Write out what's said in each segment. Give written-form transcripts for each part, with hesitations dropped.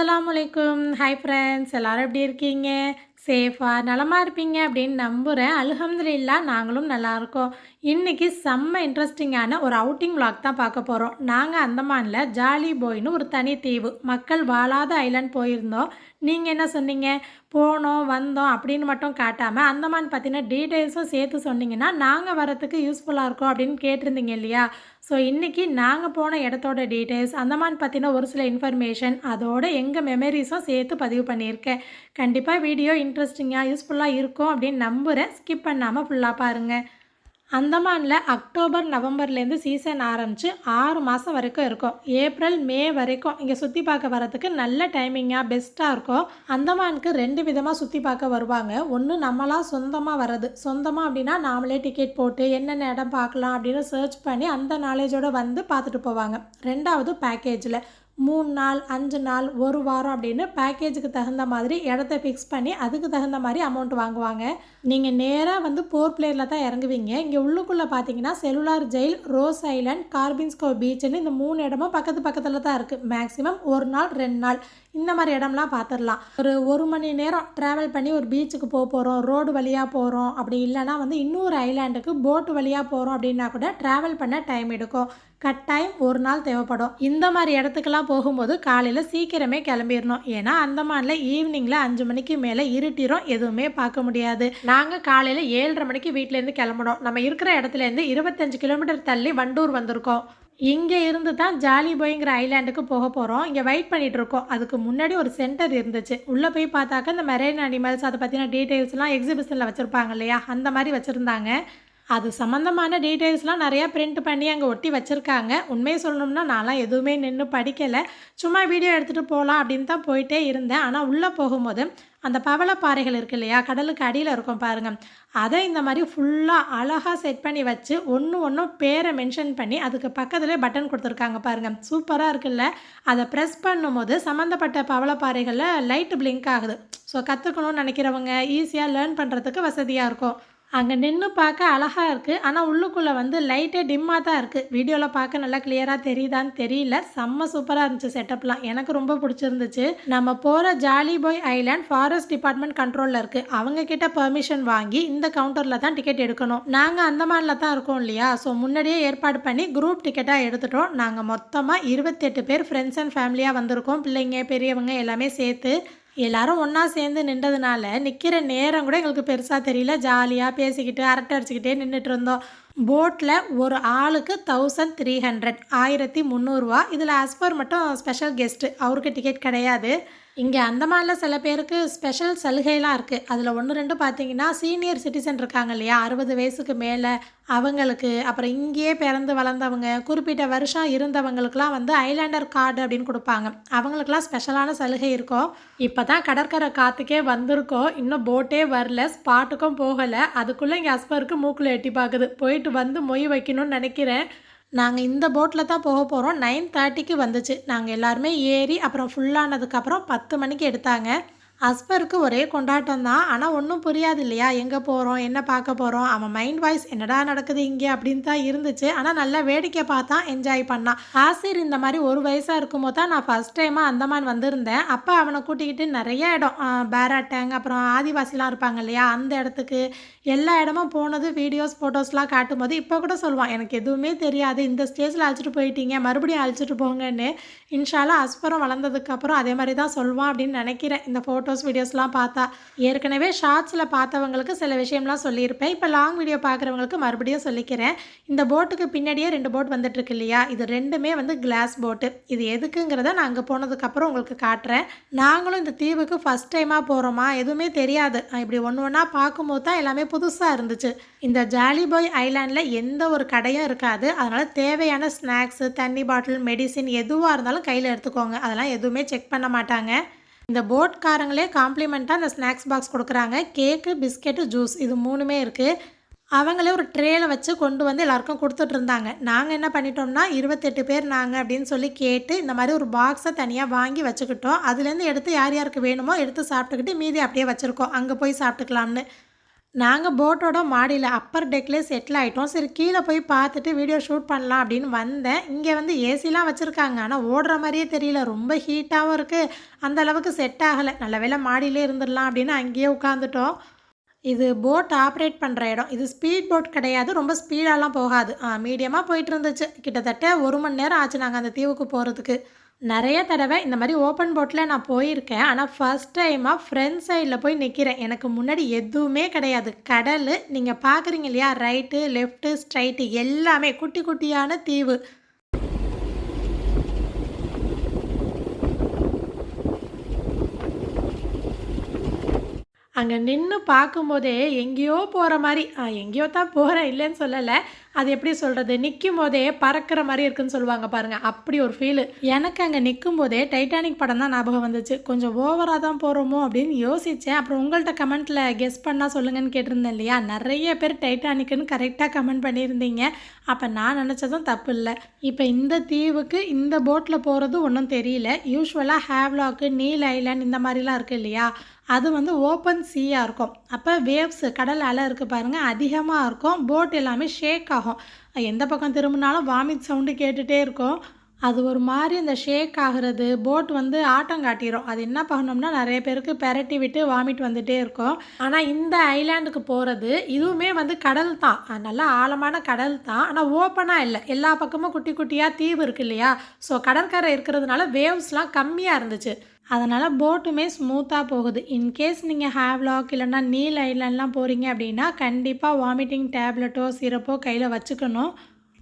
அஸ்ஸலாமுஅலைக்கும். Hi friends, எல்லாரும் எப்படி இருக்கீங்க? சேஃபாக நலமாக இருப்பீங்க அப்படின்னு நம்புகிறேன். அல்ஹம்துலில்லாஹ் நாங்களும் நல்லாயிருக்கோம். இன்றைக்கி செம்ம இன்ட்ரெஸ்டிங்கான ஒரு அவுட்டிங் விளாக் தான் பார்க்க போகிறோம். நாங்கள் அந்தமானில் ஜாலி போய்னு ஒரு தனி தீவு, மக்கள் வாழாத ஐலாண்ட் போயிருந்தோம். நீங்கள் என்ன சொன்னீங்க? போனோம் வந்தோம் அப்படின்னு மட்டும் காட்டாமல் அந்தமான் பற்றின டீட்டெயில்ஸும் சேர்த்து சொன்னீங்கன்னா நாங்கள் வரத்துக்கு யூஸ்ஃபுல்லாக இருக்கும் அப்படின்னு கேட்டிருந்தீங்க இல்லையா? ஸோ இன்றைக்கி நாங்கள் போன இடத்தோட டீட்டெயில்ஸ், அந்தமான் பற்றின ஒரு சில இன்ஃபர்மேஷன், அதோட எங்கள் மெமரிஸும் சேர்த்து பதிவு பண்ணியிருக்கேன். கண்டிப்பாக வீடியோ இன்ட்ரெஸ்டிங்காக யூஸ்ஃபுல்லாக இருக்கும் அப்படின்னு நம்புகிறேன். ஸ்கிப் பண்ணாமல் ஃபுல்லாக பாருங்கள். அந்தமானில் அக்டோபர் நவம்பர்லேருந்து சீசன் ஆரம்பித்து 6 மாதம் வரைக்கும் இருக்கும். ஏப்ரல் மே வரைக்கும் இங்கே சுற்றி பார்க்க வரத்துக்கு நல்ல டைமிங்காக பெஸ்ட்டாக இருக்கும். அந்தமானுக்கு 2 விதமாக சுற்றி பார்க்க வருவாங்க. ஒன்று நம்மளாம் சொந்தமாக வர்றது. சொந்தமாக அப்படின்னா நாமளே டிக்கெட் போட்டு என்னென்ன இடம் பார்க்கலாம் அப்படின்னு சர்ச் பண்ணி அந்த நாலேஜோடு வந்து பார்த்துட்டு போவாங்க. 2வது பேக்கேஜில் 3 நாள் 5 நாள் 1 வாரம் அப்படின்னு பேக்கேஜுக்கு தகுந்த மாதிரி இடத்த ஃபிக்ஸ் பண்ணி அதுக்கு தகுந்த மாதிரி அமௌண்ட் வாங்குவாங்க. நீங்கள் நேராக வந்து போர் பிளேயரில் தான் இறங்குவீங்க. இங்கே உள்ளுக்குள்ளே பார்த்தீங்கன்னா செல்லுலார் ஜெயில், ரோஸ் ஐலாண்ட், கார்பின்ஸ்கோ பீச்சுன்னு இந்த 3 இடமும் பக்கத்தில் தான் இருக்குது. மேக்ஸிமம் 1 நாள் 2 நாள் இந்த மாதிரி இடம்லாம் பார்த்துடலாம். ஒரு மணி நேரம் ட்ராவல் பண்ணி ஒரு பீச்சுக்கு போகிறோம், ரோடு வழியாக போகிறோம், அப்படி இல்லைனா வந்து இன்னொரு ஐலாண்டுக்கு போட்டு வழியாக போகிறோம் அப்படின்னா கூட ட்ராவல் பண்ண டைம் எடுக்கும். கட்டாயம் 1 நாள் தேவைப்படும். இந்த மாதிரி இடத்துக்கெல்லாம் போகும்போது காலையில் சீக்கிரமே கிளம்பிடணும். ஏன்னா அந்தமானில் ஈவினிங்கில் 5 மணிக்கு மேலே இருட்டிரும், எதுவுமே பார்க்க முடியாது. நாங்கள் காலையில் 7:30 மணிக்கு வீட்டிலேருந்து கிளம்பணும். நம்ம இருக்கிற இடத்துலேருந்து 25 கிலோமீட்டர் தள்ளி வண்டூர் வந்திருக்கோம். இங்கே இருந்து தான் ஜாலி போய்ங்கிற ஐலாண்டுக்கு போக போகிறோம். இங்கே வெயிட் பண்ணிகிட்டு இருக்கோம். அதுக்கு முன்னாடி ஒரு சென்டர் இருந்துச்சு. உள்ளே போய் பார்த்தாக்க இந்த மெரைன் அனிமல்ஸ் அதை பற்றின டீட்டெயில்ஸ்லாம் எக்ஸிபிஷனில் வச்சுருப்பாங்க இல்லையா, அந்த மாதிரி வச்சுருந்தாங்க. அது சம்மந்தமான டீட்டெயில்ஸ்லாம் நிறையா பிரிண்ட் பண்ணி அங்கே ஒட்டி வச்சுருக்காங்க. உண்மையை சொல்லணும்னா நான்லாம் எதுவுமே நின்று படிக்கலை, சும்மா வீடியோ எடுத்துகிட்டு போகலாம் அப்படின்னு தான் போயிட்டே இருந்தேன். ஆனால் உள்ளே போகும்போது அந்த பவளப்பாறைகள் இருக்குது இல்லையா, கடலுக்கு அடியில் இருக்கும் பாருங்கள், அதை இந்த மாதிரி ஃபுல்லாக அழகாக செட் பண்ணி வச்சு ஒன்றும் பேரை மென்ஷன் பண்ணி அதுக்கு பக்கத்துலேயே பட்டன் கொடுத்துருக்காங்க பாருங்கள். சூப்பராக இருக்குல்ல? அதை ப்ரெஸ் பண்ணும்போது சம்மந்தப்பட்ட பவளப்பாறைகளில் லைட்டு பிளிங்க் ஆகுது. ஸோ கற்றுக்கணும்னு நினைக்கிறவங்க ஈஸியாக லேர்ன் பண்ணுறதுக்கு வசதியாக இருக்கும். அங்கே நின்று பார்க்க அழகாக இருக்குது. ஆனால் உள்ளுக்குள்ளே வந்து லைட்டே டிம்மாக தான் இருக்குது. வீடியோவில் பார்க்க நல்லா கிளியராக தெரியுதான்னு தெரியல. செம்ம சூப்பராக இருந்துச்சு செட்டப்லாம். எனக்கு ரொம்ப பிடிச்சிருந்துச்சு. நம்ம போகிற ஜாலி பாய் ஐலாண்ட் ஃபாரஸ்ட் டிபார்ட்மெண்ட் கண்ட்ரோலில் இருக்குது. அவங்கக்கிட்ட பெர்மிஷன் வாங்கி இந்த கவுண்டரில் தான் டிக்கெட் எடுக்கணும். நாங்கள் அந்தமானில் தான் இருக்கோம் இல்லையா, ஸோ முன்னாடியே ஏற்பாடு பண்ணி குரூப் டிக்கெட்டாக எடுத்துட்டோம். நாங்கள் மொத்தமாக 28 பேர் ஃப்ரெண்ட்ஸ் அண்ட் ஃபேமிலியாக வந்திருக்கோம். பிள்ளைங்க பெரியவங்க எல்லாமே சேர்த்து எல்லாரும் ஒன்றா சேர்ந்து நின்றதுனால நிற்கிற நேரம் கூட எங்களுக்கு பெருசாக தெரியல. ஜாலியாக பேசிக்கிட்டு அரட்டை அடிச்சுக்கிட்டே நின்றுட்டு இருந்தோம். போட்டில் ஒரு ஆளுக்கு 1300, 1300 இதில் ஆஸ்பர் மட்டும் ஸ்பெஷல் கெஸ்ட்டு, அவருக்கு டிக்கெட் கிடையாது. இங்கே அந்தமானில் சில பேருக்கு ஸ்பெஷல் சலுகைலாம் இருக்குது. அதில் 1-2 பார்த்தீங்கன்னா சீனியர் சிட்டிசன் இருக்காங்க இல்லையா, 60 வயசுக்கு மேலே அவங்களுக்கு, அப்புறம் இங்கேயே பிறந்து வளர்ந்தவங்க, குறிப்பிட்ட வருஷம் இருந்தவங்களுக்குலாம் வந்து ஐலாண்டர் கார்டு அப்படின்னு கொடுப்பாங்க. அவங்களுக்குலாம் ஸ்பெஷலான சலுகை இருக்கும். இப்போ தான் கடற்கரை காற்றுக்கே வந்திருக்கோம். இன்னும் போட்டே வரல, ஸ்பாட்டுக்கும் போகலை. அதுக்குள்ளே இங்கே அஸ்பருக்கு மூக்கில் எட்டி பார்க்குது. போயிட்டு வந்து மொய் வைக்கணும்னு நினைக்கிறேன். நாங்கள் இந்த போட்டில் தான் போக போகிறோம். 9:30க்கு வந்துச்சு. நாங்கள் எல்லாருமே ஏறி அப்புறம் ஃபுல்லானதுக்கப்புறம் 10 மணிக்கு எடுத்தாங்க. அஸ்பருக்கு ஒரே கொண்டாட்டம் தான். ஆனால் ஒன்றும் புரியாது இல்லையா, எங்கே போகிறோம் என்ன பார்க்க போகிறோம். அவன் மைண்ட் வாய்ஸ் என்னடா நடக்குது இங்கே அப்படின்னு தான் இருந்துச்சு. ஆனால் நல்லா வேடிக்கை பார்த்தா என்ஜாய் பண்ணான். ஆசிர் இந்த மாதிரி 1 வயசாக இருக்கும்போது தான் நான் ஃபஸ்ட் டைமாக அந்தமான் வந்திருந்தேன். அப்போ அவனை கூட்டிக்கிட்டு நிறைய இடம், பேராட்டேங், அப்புறம் ஆதிவாசிலாம் இருப்பாங்க இல்லையா, அந்த இடத்துக்கு எல்லா இடமும் போனது வீடியோஸ் ஃபோட்டோஸ்லாம் காட்டும்போது இப்போ கூட சொல்லுவான், எனக்கு எதுவுமே தெரியாது, இந்த ஸ்டேஜில் அழைச்சிட்டு போயிட்டீங்க, மறுபடியும் அழைச்சிட்டு போங்கன்னு. இன்ஷால்லா அஸ்பரம் வளர்ந்ததுக்கப்புறம் அதே மாதிரி தான் சொல்லுவான் அப்படின்னு நினைக்கிறேன். இந்த ஃபோட்டோஸ் வீடியோஸ்லாம் பார்த்தா ஏற்கனவே ஷார்ட்ஸில் பார்த்தவங்களுக்கு சில விஷயம்லாம் சொல்லியிருப்பேன். இப்போ லாங் வீடியோ பார்க்குறவங்களுக்கு மறுபடியும் சொல்லிக்கிறேன். இந்த போட்டுக்கு பின்னாடியே 2 போட் வந்துட்டுருக்கு இல்லையா, இது 2மே வந்து கிளாஸ் போட்டு. இது எதுக்குங்கிறத நான் அங்கே போனதுக்கப்புறம் உங்களுக்கு காட்டுறேன். நாங்களும் இந்த தீவுக்கு ஃபஸ்ட் டைமாக போகிறோமா, எதுவுமே தெரியாது. இப்படி ஒன்று பார்க்கும்போது தான் எல்லாமே புதுசாக இருந்துச்சு. இந்த ஜாலி பாய் ஐலாண்டில் எந்த ஒரு கடையும் இருக்காது. அதனால் தேவையான ஸ்நாக்ஸு, தண்ணி பாட்டில், மெடிசின் எதுவாக இருந்தாலும் கையில் எடுத்துக்கோங்க. அதெல்லாம் எதுவுமே செக் பண்ண மாட்டாங்க. இந்த போட்காரங்களே காம்ப்ளிமெண்ட்டாக அந்த ஸ்நாக்ஸ் பாக்ஸ் கொடுக்குறாங்க. கேக்கு, பிஸ்கெட்டு, ஜூஸ் இது 3மே இருக்குது. அவங்களே ஒரு ட்ரேயில் வச்சு கொண்டு வந்து எல்லாருக்கும் கொடுத்துட்டு இருந்தாங்க. நாங்கள் என்ன பண்ணிட்டோம்னா 28 பேர் நாங்கள் அப்படின்னு சொல்லி கேட்டு இந்த மாதிரி ஒரு பாக்ஸை தனியாக வாங்கி வச்சுக்கிட்டோம். அதுலேருந்து எடுத்து யார் யாருக்கு வேணுமோ எடுத்து சாப்பிட்டுக்கிட்டு மீதி அப்படியே வச்சுருக்கோம், அங்கே போய் சாப்பிட்டுக்கலாம்னு. நாங்கள் போட்டோட மாடியில் அப்பர் டெக்லேயே செட்டில் ஆகிட்டோம். சரி கீழே போய் பார்த்துட்டு வீடியோ ஷூட் பண்ணலாம் அப்படின்னு வந்தேன். இங்கே வந்து ஏசிலாம் வச்சுருக்காங்க. ஆனால் ஓடுற மாதிரியே தெரியல. ரொம்ப ஹீட்டாகவும் இருக்குது. அந்த அளவுக்கு செட் ஆகலை. நல்ல வேளை மாடியிலே இருந்துடலாம் அப்படின்னு அங்கேயே உட்காந்துட்டோம். இது போட் ஆப்ரேட் பண்ணுற இடம். இது ஸ்பீட் போட் கிடையாது. ரொம்ப ஸ்பீடாலாம் போகாது. மீடியமாக போயிட்டு இருந்துச்சு. கிட்டத்தட்ட 1 மணி நேரம் ஆச்சு நாங்கள் அந்த தீவுக்கு போகிறதுக்கு. நிறைய தடவை இந்த மாதிரி ஓப்பன் போட்டில் நான் போயிருக்கேன். ஆனால் ஃபர்ஸ்ட் டைமாக ஃப்ரண்ட் சைடில் போய் நிற்கிறேன். எனக்கு முன்னாடி எதுவுமே கிடையாது. கடல் நீங்கள் பார்க்குறீங்க இல்லையா, ரைட்டு லெஃப்ட்டு ஸ்ட்ரைட்டு எல்லாமே குட்டி குட்டியான தீவு. அங்கே நின்று பார்க்கும்போதே எங்கேயோ போகிற மாதிரி, எங்கேயோ தான் போகிறேன் இல்லைன்னு சொல்லலை. அது எப்படி சொல்கிறது, நிற்கும் போதே பறக்கிற மாதிரி இருக்குன்னு சொல்லுவாங்க பாருங்கள், அப்படி ஒரு ஃபீலு. எனக்கு அங்கே நிற்கும் போதே டைட்டானிக் படம் தான் ஞாபகம் வந்துச்சு. கொஞ்சம் ஓவராக தான் போகிறோமோ அப்படின்னு யோசித்தேன். அப்புறம் உங்கள்கிட்ட கமெண்ட்டில் கெஸ் பண்ணால் சொல்லுங்கன்னு கேட்டிருந்தேன் இல்லையா, நிறைய பேர் டைட்டானிக்குன்னு கரெக்டாக கமெண்ட் பண்ணியிருந்தீங்க. அப்போ நான் நினச்சதும் தப்பு இல்லை. இப்போ இந்த தீவுக்கு இந்த போட்டில் போகிறது ஒன்றும் தெரியல. யூஸ்வலாக ஹேவ்லாக்கு, நீல் ஐலாண்ட் இந்த மாதிரிலாம் இருக்குது இல்லையா, அது வந்து ஓப்பன் சீயாக இருக்கும். அப்போ வேவ்ஸ், கடல் அலை இருக்குது பாருங்கள், அதிகமாக இருக்கும். போட் எல்லாமே ஷேக் ஆகும். எந்த பக்கம் திரும்பினாலும் வாமிட் சவுண்டு கேட்டுகிட்டே இருக்கும். அது ஒரு மாதிரி அந்த ஷேக் ஆகிறது, போட் வந்து ஆட்டம் காட்டிடும். அது என்ன பண்ணோம்னா நிறைய பேருக்கு பெரட்டி விட்டு வாமிட் வந்துகிட்டே இருக்கும். ஆனால் இந்த ஐலாண்டுக்கு போகிறது இதுவுமே வந்து கடல் தான், நல்லா ஆழமான கடல் தான். ஆனால் ஓப்பனாக இல்லை, எல்லா பக்கமும் குட்டி குட்டியாக தீவு இருக்குது இல்லையா. ஸோ கடற்கரை இருக்கிறதுனால வேவ்ஸ்லாம் கம்மியாக இருந்துச்சு. அதனால் போட்டுமே ஸ்மூத்தாக போகுது. இன்கேஸ் நீங்கள் ஹேவ்லாக் இல்லைன்னா நீல் ஐலாண்ட்லாம் போகிறீங்க அப்படின்னா கண்டிப்பாக வாமிட்டிங் டேப்லெட்டோ சிரப்போ கையில் வச்சுக்கணும்.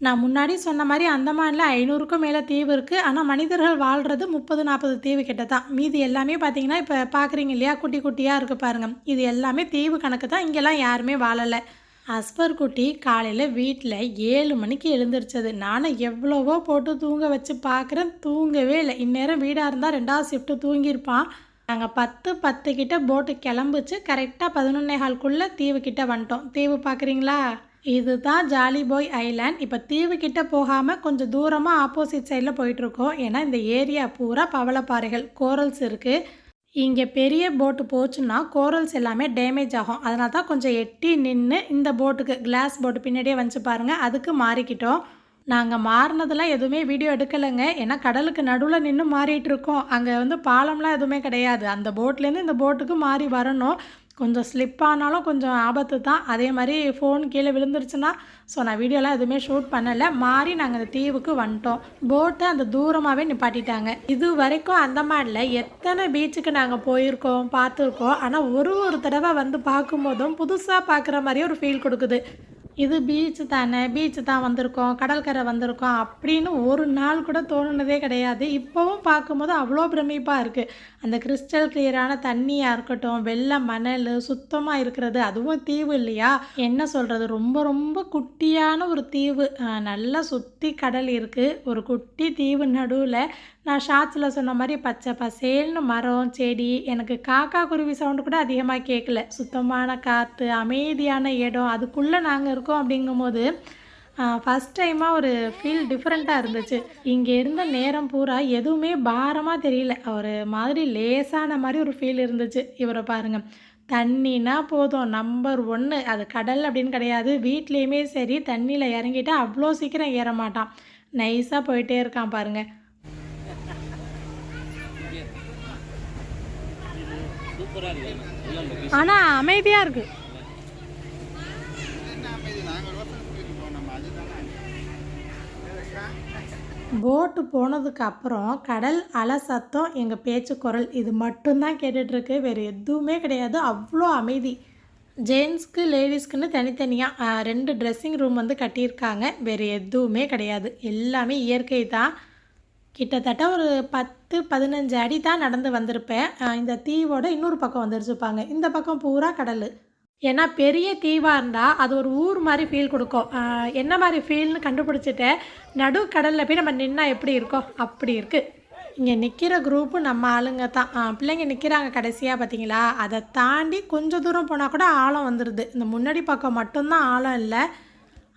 நான் முன்னாடி சொன்ன மாதிரி அந்தமானில் 500க்கும் மேலே தீவு இருக்குது. ஆனால் மனிதர்கள் வாழ்கிறது 30-40 தீவு கிட்ட தான். மீதி எல்லாமே பார்த்தீங்கன்னா இப்போ பார்க்குறீங்க இல்லையா, குட்டி குட்டியாக இருக்குது பாருங்கள். இது எல்லாமே தீவு கணக்கு தான். இங்கெல்லாம் யாருமே வாழலை. அஸ்பர் குட்டி காலையில் வீட்டில் 7 மணிக்கு எழுந்திரிச்சது. நானும் எவ்வளவோ போட்டு தூங்க வச்சு பார்க்குறேன், தூங்கவே இல்லை. இந்நேரம் வீடாக இருந்தால் 2வது ஷிஃப்ட்டு தூங்கியிருப்பான். நாங்கள் 10 கிட்ட போட்டு கிளம்புச்சு. கரெக்டாக 11:15க்குள்ளே தீவு கிட்ட வந்துட்டோம். தீவு பார்க்குறீங்களா, இதுதான் ஜாலி பாய் ஐலாண்ட். இப்போ தீவு கிட்ட போகாமல் கொஞ்சம் தூரமாக ஆப்போசிட் சைடில் போயிட்டுருக்கோம். ஏன்னா இந்த ஏரியா பூரா பவளப்பாறைகள், கோரல்ஸ் இருக்குது. இங்கே பெரிய போட்டு போச்சுன்னா கோரல்ஸ் எல்லாமே டேமேஜ் ஆகும். அதனால தான் கொஞ்சம் எட்டி நின்று இந்த போட்டுக்கு, கிளாஸ் போட்டு பின்னாடியே வந்துச்சு பாருங்கள், அதுக்கு மாறிக்கிட்டோம். நாங்கள் மாறினதெல்லாம் எதுவுமே வீடியோ எடுக்கலைங்க. ஏன்னா கடலுக்கு நடுவில் நின்று மாறிட்டுருக்கோம். அங்கே வந்து பாலம்லாம் எதுவுமே கிடையாது. அந்த போட்லேருந்து இந்த போட்டுக்கு மாறி வரணும். கொஞ்சம் ஸ்லிப் ஆனாலும் கொஞ்சம் ஆபத்து தான். அதே மாதிரி ஃபோன் கீழே விழுந்துருச்சுன்னா, ஸோ நான் வீடியோலாம் எதுவுமே ஷூட் பண்ணலை. மாறி நாங்கள் அந்த தீவுக்கு வந்துட்டோம். போட்டை அந்த தூரமாகவே நிப்பாட்டிட்டாங்க. இது வரைக்கும் அந்தமானில் எத்தனை பீச்சுக்கு நாங்கள் போயிருக்கோம், பார்த்துருக்கோம். ஆனால் ஒரு தடவை வந்து பார்க்கும்போதும் புதுசாக பார்க்குற மாதிரியே ஒரு ஃபீல் கொடுக்குது. இது பீச்சு தானே, பீச்சு தான் வந்திருக்கோம், கடற்கரை வந்திருக்கோம் அப்படின்னு ஒரு நாள் கூட தோணுனதே கிடையாது. இப்போவும் பார்க்கும்போது அவ்வளோ பிரமிப்பாக இருக்குது. அந்த கிறிஸ்டல் கிளியரான தண்ணியாக இருக்கட்டும், வெள்ளை மணல் சுத்தமாக இருக்கிறது, அதுவும் தீவு இல்லையா, என்ன சொல்கிறது, ரொம்ப ரொம்ப குட்டியான ஒரு தீவு. நல்லா சுற்றி கடல் இருக்குது. ஒரு குட்டி தீவு நடுவில் நான் ஷார்ட்ஸில் சொன்ன மாதிரி பச்சை பசேல்னு மரம் செடி. எனக்கு காக்கா குருவி சவுண்டு கூட அதிகமாக கேட்கல. சுத்தமான காற்று, அமைதியான இடம், அதுக்குள்ளே நாங்கள் இருக்கோம். அப்படிங்கும்போது ஃபஸ்ட் டைமாக ஒரு ஃபீல் டிஃப்ரெண்ட்டாக இருந்துச்சு. இங்கே இருந்த நேரம் பூரா எதுவுமே பாரமாக தெரியல. ஒரு மாதிரி லேசான மாதிரி ஒரு ஃபீல் இருந்துச்சு. இவரை பாருங்கள், தண்ணினா போதும் நம்பர் 1. அது கடல் அப்படின்னு கிடையாது, வீட்லேயுமே சரி தண்ணியில் இறங்கிட்டா அவ்வளோ சீக்கிரம் ஏற மாட்டான். நைஸாக போயிட்டே இருக்கான் பாருங்கள். ஆனால் அமைதியாக இருக்குது. போட்டு போனதுக்கு அப்புறம் கடல் அலை சத்தம், எங்கள் பேச்சு குரல், இது மட்டும்தான் கேட்டுட்ருக்கு. வேறு எதுவுமே கிடையாது. அவ்வளோ அமைதி. ஜென்ஸ்க்கு லேடிஸ்க்குன்னு தனித்தனியாக 2 ட்ரெஸ்ஸிங் ரூம் வந்து கட்டியிருக்காங்க. வேறு எதுவுமே கிடையாது. எல்லாமே இயற்கை தான். கிட்டத்தட்ட ஒரு 10-15 அடி தான் நடந்து வந்திருப்பேன். இந்த தீவோட இன்னொரு பக்கம் வந்துருச்சுப்பாங்க. இந்த பக்கம் பூரா கடல். ஏன்னா பெரிய தீவாக இருந்தால் அது ஒரு ஊர் மாதிரி ஃபீல் கொடுக்கும். என்ன மாதிரி ஃபீல்னு கண்டுபிடிச்சிட்டேன். நடு கடலில் போய் நம்ம நின்னா எப்படி இருக்கோம், அப்படி இருக்குது. இங்கே நிற்கிற குரூப்பு நம்ம ஆளுங்க தான். பிள்ளைங்க நிற்கிறாங்க கடைசியாக பார்த்தீங்களா, அதை தாண்டி கொஞ்சம் தூரம் போனால் கூட ஆழம் வந்துடுது. இந்த முன்னாடி பக்கம் மட்டும்தான் ஆழம் இல்லை.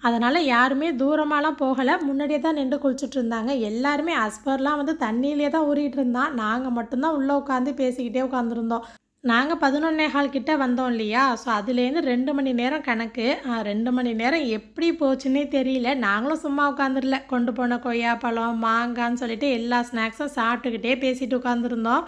அதனால் யாருமே தூரமாலாம் போகலை. முன்னாடியே தான் நின்று குளிச்சுட்டு இருந்தாங்க எல்லாருமே. அஸ்பர்லாம் வந்து தண்ணியிலே தான் ஊறிட்டு இருந்தான். நாங்கள் மட்டும்தான் உள்ளே உட்காந்து பேசிக்கிட்டே உட்காந்துருந்தோம். நாங்க 11:15 கிட்ட வந்தோம் இல்லையா? ஸோ அதுலேருந்து 2 மணி நேரம் கணக்கு. 2 மணி நேரம் எப்படி போச்சுன்னே தெரியல. நாங்களும் சும்மா உட்காந்துரல. கொண்டு போன கொய்யாப்பழம், மாங்கான்னு சொல்லிட்டு எல்லா ஸ்நாக்ஸும் சாப்பிட்டுக்கிட்டே பேசிட்டு உட்காந்துருந்தோம்.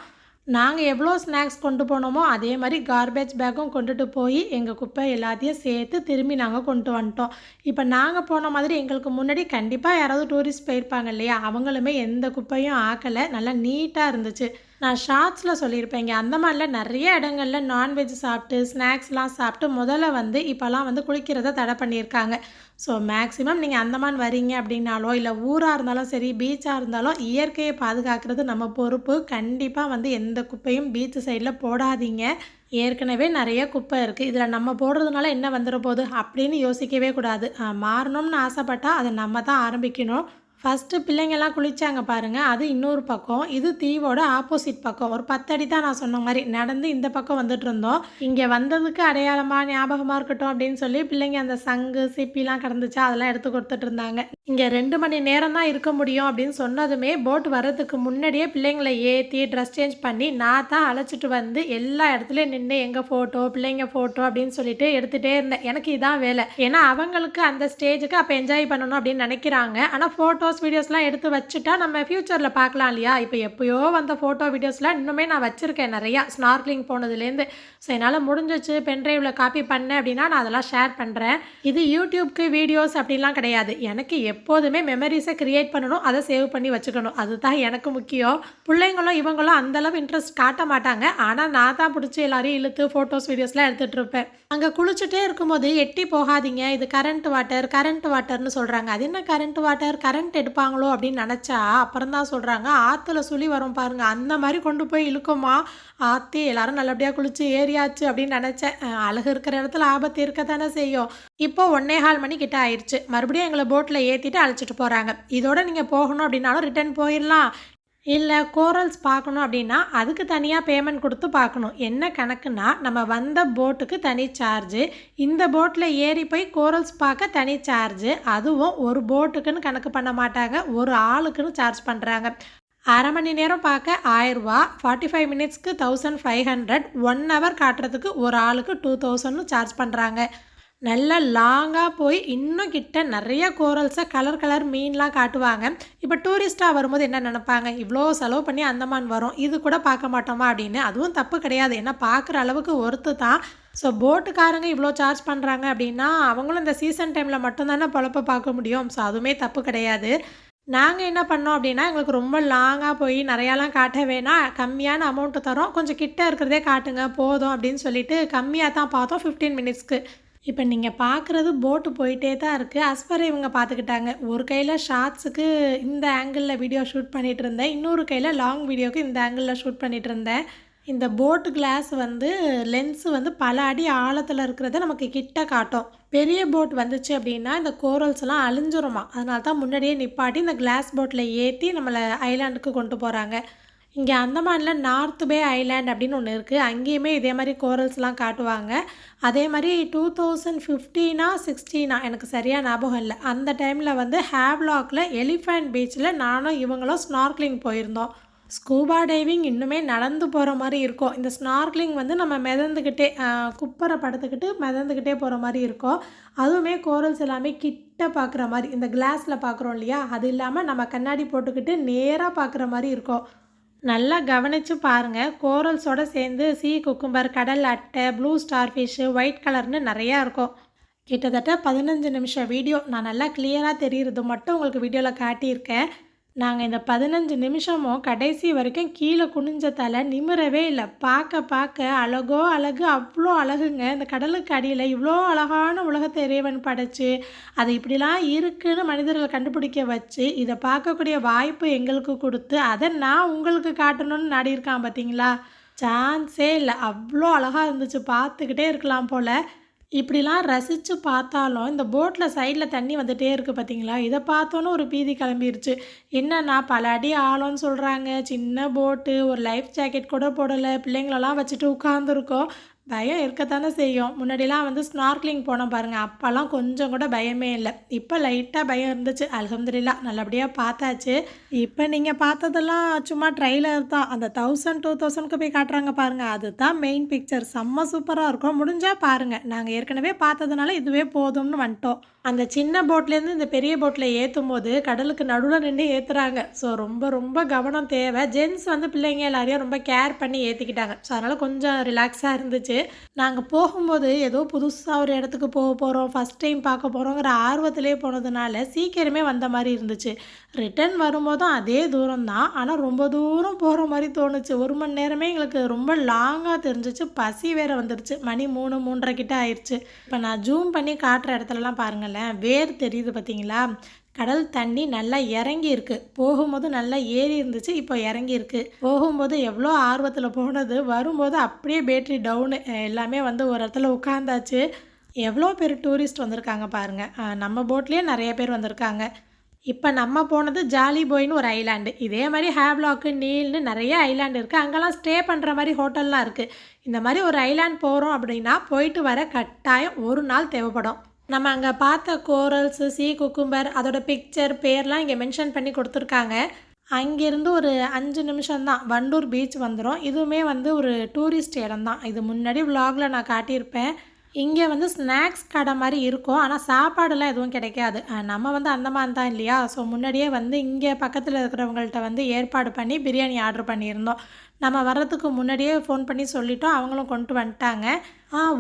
நாங்க எவ்வளோ ஸ்நாக்ஸ் கொண்டு போனோமோ, அதே மாரி கார்பேஜ் பேக்கும் கொண்டுட்டு போயி, எங்க குப்பை எல்லாத்தையும் சேர்த்து திரும்பி நாங்க கொண்டு வந்துட்டோம். இப்ப நாங்க போன மாதிரி எங்களுக்கு முன்னாடி கண்டிப்பா யாராவது டூரிஸ்ட் போயிருப்பாங்க இல்லையா? அவங்களுமே எந்த குப்பையும் ஆக்கல. நல்லா நீட்டா இருந்துச்சு. நான் ஷார்ட்ஸில் சொல்லியிருப்பேன். இங்கே அந்தமான்ல நெறைய இடங்கள்ல நான்வெஜ் சாப்பிட்டு, ஸ்நாக்ஸ்லாம் சாப்பிட்டு முதல்ல வந்து இப்போலாம் வந்து குளிக்கிறத தடை பண்ணியிருக்காங்க. ஸோ மேக்ஸிமம் நீங்கள் அந்தமான் வரீங்க அப்படின்னாலோ, இல்லை ஊராக இருந்தாலும் சரி, பீச்சாக இருந்தாலும் இயற்கையை பாதுகாக்கிறது நம்ம பொறுப்பு. கண்டிப்பாக வந்து எந்த குப்பையும் பீச் சைடில் போடாதீங்க. ஏற்கனவே நெறைய குப்பை இருக்குது. இதில் நம்ம போடுறதுனால என்ன வந்துட போகுது அப்படின்னு யோசிக்கவே கூடாது. மாறணும்னு ஆசைப்பட்டா அதை நம்ம தான் ஆரம்பிக்கணும். ஃபஸ்ட்டு பிள்ளைங்கள்லாம் குளிச்சாங்க பாருங்க. அது இன்னொரு பக்கம். இது தீவோட ஆப்போசிட் பக்கம். ஒரு 10 அடி தான் நான் சொன்ன மாரி. நடந்து இந்த பக்கம் வந்துட்டுருந்தோம். இங்கே வந்ததுக்கு அடையாளமா, ஞாபகமா இருக்கட்டும் அப்படின்னு சொல்லி பிள்ளைங்க அந்த சங்கு, சிப்பிலாம் கிடந்துச்சா அதெல்லாம் எடுத்து கொடுத்துட்டு இருந்தாங்க. இங்கே 2 மணி நேரம் தான் இருக்க முடியும் அப்படின்னு சொன்னதுமே, போட் வர்றதுக்கு முன்னாடியே பிள்ளைங்கள ஏற்றி, ட்ரெஸ் சேஞ்ச் பண்ணி, நான் தான் அழைச்சிட்டு வந்து எல்லா இடத்துலையும் நின்று எங்கள் ஃபோட்டோ, பிள்ளைங்க ஃபோட்டோ அப்படின்னு சொல்லிட்டு எடுத்துகிட்டே இருந்தேன். எனக்கு இதான் வேலை. ஏன்னா அவங்களுக்கு அந்த ஸ்டேஜுக்கு அப்போ என்ஜாய் பண்ணணும் அப்படின்னு நினைக்கிறாங்க. ஆனால் ஃபோட்டோஸ் வீடியோஸ்லாம் எடுத்து வச்சுட்டா நம்ம ஃப்யூச்சரில் பார்க்கலாம் இல்லையா? இப்போ எப்போயோ வந்த ஃபோட்டோ வீடியோஸ்லாம் இன்னுமே நான் வச்சுருக்கேன் நிறையா ஸ்நார்க்லிங் போனதுலேருந்து. ஸோ என்னால் முடிஞ்சிச்சு பென்ட்ரைவில் காப்பி பண்ணேன் அப்படின்னா நான் அதெல்லாம் ஷேர் பண்ணுறேன். இது யூடியூப்க்கு வீடியோஸ் அப்படிலாம் கிடையாது. எனக்கு எப்போதுமே மெமரிஸை க்ரியேட் பண்ணணும், அதை சேவ் பண்ணி வச்சுக்கணும். அதுதான் எனக்கு முக்கியம். பிள்ளைங்களும் இவங்களும் அந்தளவு இன்ட்ரெஸ்ட் காட்ட மாட்டாங்க. ஆனால் நான் தான் பிடிச்சி எல்லாரையும் இழுத்து ஃபோட்டோஸ் வீடியோஸ்லாம் எடுத்துகிட்டு இருப்பேன். அங்கே குளிச்சுட்டே இருக்கும்போது எட்டி போகாதீங்க, இது கரண்ட் வாட்டர்னு சொல்கிறாங்க. அது என்ன கரண்ட் வாட்டர், கரண்ட் எடுப்பாங்களோ அப்படின்னு நினச்சா அப்புறம் தான் சொல்கிறாங்க ஆற்றுல சுழி வரும் பாருங்க, அந்த மாதிரி கொண்டு போய் இழுக்குமா. ஆற்றி எல்லாரும் நல்லபடியாக குளிச்சு ஏறியாச்சு அப்படின்னு நினச்சேன். அழகு இருக்கிற இடத்துல ஆபத்து இருக்க தானே செய்யும். இப்போ 1:15 மணி கிட்ட ஆயிடுச்சு. மறுபடியும் எங்களை போட்டில் ஏற்றிட்டு அழைச்சிட்டு போகிறாங்க. இதோட நீங்கள் போகணும் அப்படின்னாலும் ரிட்டர்ன் போயிடலாம். இல்லை கோரல்ஸ் பார்க்கணும் அப்படின்னா அதுக்கு தனியாக பேமெண்ட் கொடுத்து பார்க்கணும். என்ன கணக்குன்னா, நம்ம வந்த போட்டுக்கு தனி சார்ஜு, இந்த போட்டில் ஏறி போய் கோரல்ஸ் பார்க்க தனி சார்ஜு. அதுவும் ஒரு போட்டுக்குன்னு கணக்கு பண்ண மாட்டாங்க, ஒரு ஆளுக்குன்னு சார்ஜ் பண்ணுறாங்க. அரை மணி நேரம் பார்க்க 1000 ரூபா, 45 மினிட்ஸ்க்கு 1500, 1 ஹவர் காட்டுறதுக்கு ஒரு ஆளுக்கு 2000 சார்ஜ் பண்ணுறாங்க. நல்லா லாங்காக போய் இன்னும் கிட்ட நிறைய கோரல்ஸை கலர் மீன்லாம் காட்டுவாங்க. இப்போ டூரிஸ்ட்டாக வரும்போது என்ன நினைப்பாங்க, இவ்வளோ செலவு பண்ணி அந்தமான் வரோம், இது கூட பார்க்க மாட்டோமா அப்படின்னு. அதுவும் தப்பு கிடையாது, ஏன்னா பார்க்குற அளவுக்கு ஒர்த்து தான். ஸோ போட்டுக்காரங்க இவ்வளோ சார்ஜ் பண்ணுறாங்க அப்படின்னா அவங்களும் இந்த சீசன் டைமில் மட்டும்தானே பொழப்ப பார்க்க முடியும். ஸோ அதுவுமே தப்பு கிடையாது. நாங்கள் என்ன பண்ணோம் அப்படின்னா, எங்களுக்கு ரொம்ப லாங்காக போய் நிறையாலாம் காட்ட வேணாம், கம்மியான அமௌண்ட்டு தரோம், கொஞ்சம் கிட்ட இருக்கிறதே காட்டுங்க போதும் அப்படின்னு சொல்லிட்டு கம்மியாக தான் பார்த்தோம் 15 மினிட்ஸ்க்கு. இப்போ நீங்கள் பார்க்குறது போட்டு போயிட்டே தான் இருக்குது. அஸ்பரை இவங்க பார்த்துக்கிட்டாங்க. ஒரு கையில் ஷார்ட்ஸுக்கு இந்த ஆங்கிளில் வீடியோ ஷூட் பண்ணிகிட்டு இருந்தேன், இன்னொரு கையில் லாங் வீடியோவுக்கு இந்த ஆங்கிளில் ஷூட் பண்ணிகிட்டு இருந்தேன். இந்த போட்டு கிளாஸ் வந்து லென்ஸு வந்து பல அடி ஆழத்தில் இருக்கிறத நமக்கு கிட்ட காட்டும். பெரிய போட் வந்துச்சு அப்படின்னா இந்த கோரல்ஸ்லாம் அழிஞ்சிருமா, அதனால தான் முன்னாடியே நிப்பாட்டி இந்த கிளாஸ் போட்டில் ஏற்றி நம்மளை ஐலாண்டுக்கு கொண்டு போகிறாங்க. இங்கே அந்தமானில் நார்த் பே ஐலாண்ட் அப்படின்னு ஒன்று இருக்குது. அங்கேயுமே இதே மாதிரி கோரல்ஸ்லாம் காட்டுவாங்க. அதே மாதிரி 2015 16 எனக்கு சரியாக ஞாபகம் இல்லை. அந்த டைமில் வந்து ஹேவ்லாக்கில் எலிஃபண்ட் பீச்சில் நானும் இவங்களும் ஸ்நார்க்லிங் போயிருந்தோம். ஸ்கூபா டைவிங் இன்னுமே நடந்து போகிற மாதிரி இருக்கும். இந்த ஸ்நார்க்லிங் வந்து நம்ம மிதந்துக்கிட்டே குப்பரை படுத்துக்கிட்டு மிதந்துக்கிட்டே போகிற மாதிரி இருக்கும். அதுவுமே கோரல்ஸ் எல்லாமே கிட்ட பார்க்குற மாதிரி, இந்த கிளாஸில் பார்க்குறோம் இல்லையா, அது இல்லாமல் நம்ம கண்ணாடி போட்டுக்கிட்டு நேராக பார்க்குற மாதிரி இருக்கும். நல்லா கவனித்து பாருங்கள். கோரல்ஸோடு சேர்ந்து சீ குக்கும்பர், கடல் அட்டை, ப்ளூ ஸ்டார் ஃபிஷ்ஷு, ஒயிட் கலர்னு நிறையா இருக்கும். கிட்டத்தட்ட 15 நிமிஷம் வீடியோ. நான் நல்லா கிளியராக தெரிகிறது மட்டும் உங்களுக்கு வீடியோவில் காட்டியிருக்கேன். நாங்கள் இந்த 15 நிமிஷமும் கடைசி வரைக்கும் கீழே குனிஞ்ச தலை நிமிரவே இல்லை. பார்க்க அழகோ அழகு, அவ்வளோ அழகுங்க. இந்த கடலுக்கு அடியில் இவ்வளோ அழகான உலகத்தை இறைவன் படைச்சு அது இப்படிலாம் இருக்குன்னு மனிதர்கள் கண்டுபிடிக்க வச்சு இதை பார்க்கக்கூடிய வாய்ப்பு எங்களுக்கு கொடுத்து அதை நான் உங்களுக்கு காட்டணும்னு நாடியிருக்கான் பார்த்தீங்களா. சான்ஸே இல்லை, அவ்வளோ அழகாக இருந்துச்சு, பார்த்துக்கிட்டே இருக்கலாம் போல். இப்படிலாம் ரசித்து பார்த்தாலும் இந்த போட்டில் சைடில் தண்ணி வந்துகிட்டே இருக்குது பார்த்தீங்களா, இதை பார்த்தோன்னே ஒரு பீதி கிளம்பிருச்சு. என்னன்னா பல அடி ஆழம்னு சொல்கிறாங்க, சின்ன போட்டு, ஒரு லைஃப் ஜாக்கெட் கூட போடலை, பிள்ளைங்களெல்லாம் வச்சுட்டு உட்காந்துருக்கோம். பயம் இருக்கத்தானே செய்யும். முன்னாடிலாம் வந்து ஸ்நார்க்லிங் போனோம் பாருங்க. அப்பலாம் கொஞ்சம் கூட பயமே இல்ல. இப்ப லைட்டா பயம் இருந்துச்சு. அல்ஹம்துலில்லாஹ் நல்லபடியா பார்த்தாச்சு. இப்ப நீங்க பார்த்ததெல்லாம் சும்மா ட்ரெய்லர் தான். அந்த 1000, 2000க்கு போய் காட்டுறாங்க பாருங்க. அதுதான் மெயின் பிக்சர். செம்ம சூப்பரா இருக்கும். முடிஞ்சா பாருங்க. நாங்க ஏற்கனவே பார்த்ததுனால இதுவே போதும்னு வந்துட்டோம். அந்த சின்ன போட்லேருந்து இந்த பெரிய போட்டில் ஏற்றும்போது கடலுக்கு நடுவில் நின்று ஏற்றுறாங்க. ஸோ ரொம்ப ரொம்ப கவனம் தேவை. ஜென்ஸ் வந்து பிள்ளைங்க எல்லாரையும் ரொம்ப கேர் பண்ணி ஏற்றிக்கிட்டாங்க. ஸோ அதனால் கொஞ்சம் ரிலாக்ஸாக இருந்துச்சு. நாங்கள் போகும்போது ஏதோ புதுசாக ஒரு இடத்துக்கு போக போகிறோம், ஃபஸ்ட் டைம் பார்க்க போகிறோங்கிற ஆர்வத்திலே போனதுனால சீக்கிரமே வந்த மாதிரி இருந்துச்சு. ரிட்டர்ன் வரும்போதும் அதே தூரம் தான், ஆனால் ரொம்ப தூரம் போகிற மாதிரி தோணுச்சு. 1 மணி நேரமே எங்களுக்கு ரொம்ப லாங்காக தெரிஞ்சிச்சு. பசி வேறு வந்துடுச்சு. மணி 3, 3:30 கிட்ட ஆயிடுச்சு. இப்போ நான் ஜூம் பண்ணி காட்டுற இடத்துலலாம் பாருங்களேன், வேர் தெரியுது பார்த்தீங்களா? கடல் தண்ணி நல்லா இறங்கி இருக்கு. போகும்போது நல்லா ஏறி இருந்துச்சு, இப்போ இறங்கி இருக்கு. போகும்போது எவ்வளோ ஆர்வத்தில் போனது, வரும்போது அப்படியே பேட்டரி டவுனு. எல்லாமே வந்து ஒரு இடத்துல உட்காந்தாச்சு. எவ்வளோ பேர் டூரிஸ்ட் வந்திருக்காங்க பாருங்கள். நம்ம போட்லேயே நிறைய பேர் வந்திருக்காங்க. இப்போ நம்ம போனது ஜாலி பாய்னு ஒரு ஐலாண்டு. இதே மாதிரி ஹேவ்லாக்கு, நீல்னு நிறைய ஐலாண்டு இருக்குது. அங்கெல்லாம் ஸ்டே பண்ணுற மாதிரி ஹோட்டல்லாம் இருக்குது. இந்த மாதிரி ஒரு ஐலாண்ட் போகிறோம் அப்படின்னா போயிட்டு வர கட்டாயம் ஒரு நாள் தேவைப்படும். நம்ம அங்கே பார்த்த கோரல்ஸு, சீ குக்கும்பர், அதோட பிக்சர் பேர்லாம் இங்கே மென்ஷன் பண்ணி கொடுத்துருக்காங்க. அங்கேருந்து ஒரு 5 நிமிஷம் தான் வண்டூர் பீச் வந்துடும். இதுவுமே வந்து ஒரு டூரிஸ்ட் இடம் தான். இது முன்னாடி விலாகில் நான் காட்டியிருப்பேன். இங்கே வந்து ஸ்நாக்ஸ் கடை மாதிரி இருக்கும், ஆனால் சாப்பாடெல்லாம் எதுவும் கிடைக்காது. நம்ம வந்து அந்தமான் தான் இல்லையா? ஸோ முன்னாடியே வந்து இங்கே பக்கத்தில் இருக்கிறவங்கள்ட்ட வந்து ஏற்பாடு பண்ணி பிரியாணி ஆர்டர் பண்ணியிருந்தோம். நம்ம வர்றதுக்கு முன்னாடியே ஃபோன் பண்ணி சொல்லிட்டோம், அவங்களும் கொண்டு வந்துட்டாங்க.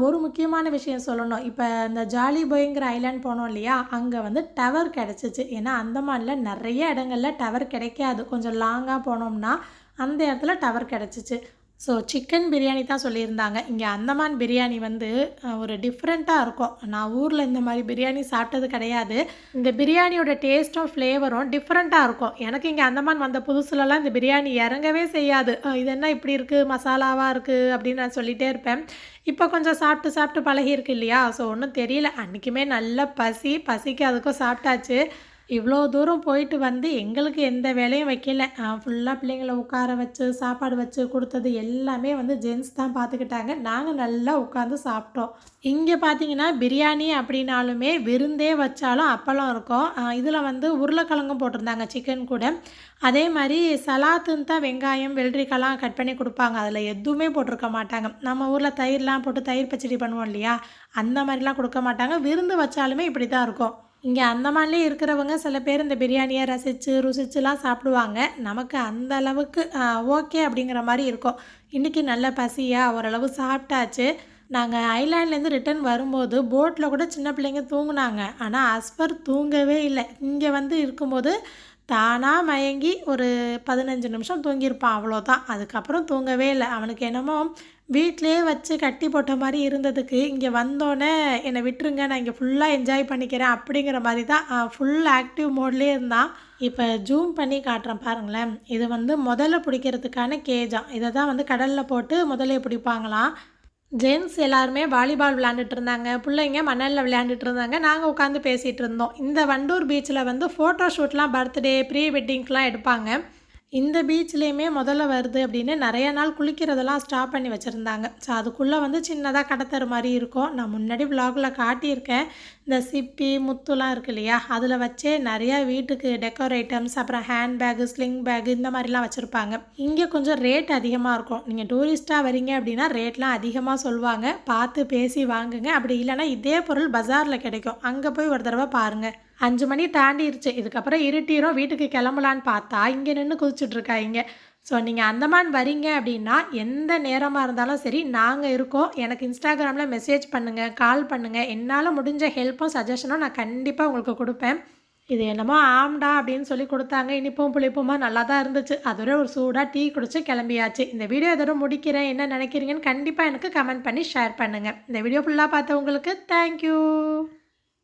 ஒரு முக்கியமான விஷயம் சொல்லணும். இப்போ இந்த ஜாலி பாய்ங்கிற ஐலாண்ட் போனோம் இல்லையா? அங்கே வந்து டவர் கிடச்சிச்சு. ஏன்னா அந்தமானில் நிறைய இடங்கள்ல டவர் கிடைக்காது. கொஞ்சம் லாங்காக போனோம்னா அந்த இடத்துல டவர் கிடச்சிச்சு. ஸோ சிக்கன் பிரியாணி தான் சொல்லியிருந்தாங்க. இங்கே அந்தமான் பிரியாணி வந்து ஒரு டிஃப்ரெண்ட்டாக இருக்கும். நான் ஊரில் இந்த மாதிரி பிரியாணி சாப்பிட்டது கிடையாது. இந்த பிரியாணியோட டேஸ்ட்டும் ஃப்ளேவரும் டிஃப்ரெண்ட்டாக இருக்கும். எனக்கு இங்கே அந்தமான் வந்த புதுசுலலாம் இந்த பிரியாணி இறங்கவே செய்யாது. இது என்ன இப்படி இருக்குது, மசாலாவாக இருக்குது அப்படின்னு நான் சொல்லிகிட்டே இருப்பேன். இப்போ கொஞ்சம் சாப்பிட்டு சாப்பிட்டு பழகிருக்கு இல்லையா? ஸோ ஒன்றும் தெரியல. அன்றைக்குமே நல்ல பசிக்கு அதுக்கும் சாப்பிட்டாச்சு. இவ்வளோ தூரம் போயிட்டு வந்து எங்களுக்கு எந்த வேலையும் வைக்கல. ஃபுல்லாக பிள்ளைங்கள உட்கார வச்சு சாப்பாடு வச்சு கொடுத்தது எல்லாமே வந்து ஜென்ஸ் தான் பார்த்துக்கிட்டாங்க. நாங்கள் நல்லா உட்காந்து சாப்பிட்டோம். இங்கே பார்த்தீங்கன்னா பிரியாணி அப்படின்னாலுமே விருந்தே வச்சாலும் அப்பளம் இருக்கும். இதில் வந்து உருளைக்கிழங்கும் போட்டிருந்தாங்க சிக்கன் கூட. அதே மாதிரி சலாத்துன்னு தான் வெங்காயம், வெள்ளரிக்காய்லாம் கட் பண்ணி கொடுப்பாங்க. அதில் எதுவுமே போட்டிருக்க மாட்டாங்க. நம்ம ஊரில் தயிர்லாம் போட்டு தயிர் பச்சடி பண்ணுவோம் இல்லையா? அந்த மாதிரிலாம் கொடுக்க மாட்டாங்க. விருந்து வச்சாலுமே இப்படி தான் இருக்கும். இங்கே அந்தமான்லேயே இருக்கிறவங்க சில பேர் இந்த பிரியாணியை ருசிச்சுலாம் சாப்பிடுவாங்க. நமக்கு அந்த அளவுக்கு ஓகே அப்படிங்கிற மாதிரி இருக்கும். இன்றைக்கி நல்ல பசியாக ஓரளவு சாப்பிட்டாச்சு. நாங்கள் ஐலாண்ட்லேருந்து ரிட்டர்ன் வரும்போது போட்டில் கூட சின்ன பிள்ளைங்க தூங்குனாங்க. ஆனால் அஸ்பர் தூங்கவே இல்லை. இங்கே வந்து இருக்கும்போது தானாக மயங்கி ஒரு 15 நிமிஷம் தூங்கியிருப்பான், அவ்வளோதான். அதுக்கப்புறம் தூங்கவே இல்லை. அவனுக்கு என்னமோ வீட்டிலே வச்சு கட்டி போட்ட மாதிரி இருந்ததுக்கு இங்கே வந்தோடனே என்னை விட்டுருங்க, நான் இங்கே ஃபுல்லாக என்ஜாய் பண்ணிக்கிறேன் அப்படிங்கிற மாதிரி தான் ஃபுல் ஆக்டிவ் மோட்லேயே இருந்தான். இப்போ ஜூம் பண்ணி காட்டுறேன் பாருங்களேன். இது வந்து முதல்ல பிடிக்கிறதுக்கான கேஜாம். இதை தான் வந்து கடலில் போட்டு முதல்ல பிடிப்பாங்களாம். ஜென்ஸ் எல்லாருமே வாலிபால் விளையாண்டுட்டு இருந்தாங்க, பிள்ளைங்க மணலில் விளையாண்டுட்டு இருந்தாங்க. நாங்கள் உட்காந்து பேசிகிட்டு இருந்தோம். இந்த வண்டூர் பீச்சில் வந்து ஃபோட்டோ ஷூட்லாம், பர்த்டே, ப்ரீ வெட்டிங்க்கெலாம் எடுப்பாங்க. இந்த பீச்லேயுமே முதல்ல வருது அப்படின்னு நிறைய நாள் குளிக்கிறதெல்லாம் ஸ்டாப் பண்ணி வச்சுருந்தாங்க. ஸோ அதுக்குள்ளே வந்து சின்னதாக கடத்தரு மாதிரி இருக்கும். நான் முன்னாடி விலாகில் காட்டியிருக்கேன். இந்த சிப்பி, முத்துலாம் இருக்கு இல்லையா? அதில் வச்சே நிறையா வீட்டுக்கு டெக்கோர் ஐட்டம்ஸ், அப்புறம் ஹேண்ட் பேகு, ஸ்லிங் பேகு இந்த மாதிரிலாம் வச்சுருப்பாங்க. இங்கே கொஞ்சம் ரேட் அதிகமாக இருக்கும். நீங்கள் டூரிஸ்ட்டாக வரீங்க அப்படின்னா ரேட்லாம் அதிகமாக சொல்லுவாங்க. பார்த்து பேசி வாங்குங்க. அப்படி இல்லைனா இதே பொருள் பஜாரில் கிடைக்கும். அங்கே போய் ஒரு தடவை பாருங்கள். 5 மணி தாண்டிருச்சு. இதுக்கப்புறம் இருட்டிரும், வீட்டுக்கு கிளம்பலான்னு பார்த்தா இங்கே நின்று குதிச்சுட்ருக்காங்க. ஸோ நீங்கள் அந்தமான் வரீங்க அப்படின்னா எந்த நேரமாக இருந்தாலும் சரி, நாங்கள் இருக்கோம். எனக்கு இன்ஸ்டாகிராமில் மெசேஜ் பண்ணுங்கள், கால் பண்ணுங்கள். என்னால் முடிஞ்ச ஹெல்ப்பும் சஜஷனும் நான் கண்டிப்பாக உங்களுக்கு கொடுப்பேன். இது என்னமோ ஆம்டா அப்படின்னு சொல்லி கொடுத்தாங்க. இனிப்பும் புளிப்புமா நல்லா தான் இருந்துச்சு. அதோட ஒரு சூடாக டீ குடிச்சு கிளம்பியாச்சு. இந்த வீடியோ இதோட முடிக்கிறேன். என்ன நினைக்கிறீங்கன்னு கண்டிப்பாக எனக்கு கமெண்ட் பண்ணி ஷேர் பண்ணுங்கள். இந்த வீடியோ ஃபுல்லாக பார்த்தவங்களுக்கு தேங்க்யூ.